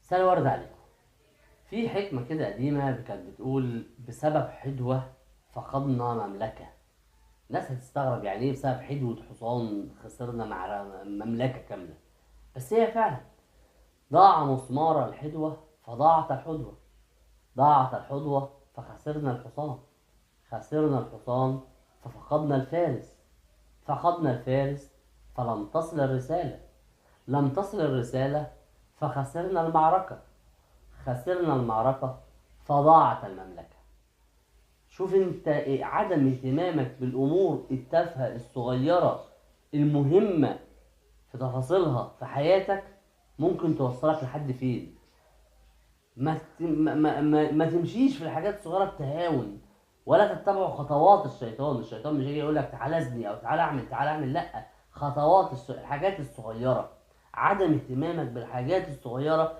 مساء الورد عليكم. في حكمة كده قديمة كانت بتقول: بسبب حدوة فقدنا مملكة. ناس هتستغرب يعني ايه بسبب حدوة حصان خسرنا مع مملكة كاملة؟ بس هي فعلا ضاع مسمار الحدوة فضاعت الحدوة، ضاعت الحدوة فخسرنا الحصان، خسرنا الحصان ففقدنا الفارس، فقدنا الفارس فلم تصل الرسالة، لم تصل الرسالة فخسرنا المعركة، خسرنا المعركة فضاعت المملكة. شوف انت عدم اهتمامك بالامور التافهة الصغيرة المهمة في تفاصيلها في حياتك ممكن توصلك لحد فين. ما تمشيش في الحاجات الصغيرة بتهاون، ولا تتبع خطوات الشيطان. الشيطان مش هيجي يقول لك تعالى ازني او تعالى اعمل تعالى اعمل، لا، خطوات الحاجات الصغيرة. عدم اهتمامك بالحاجات الصغيرة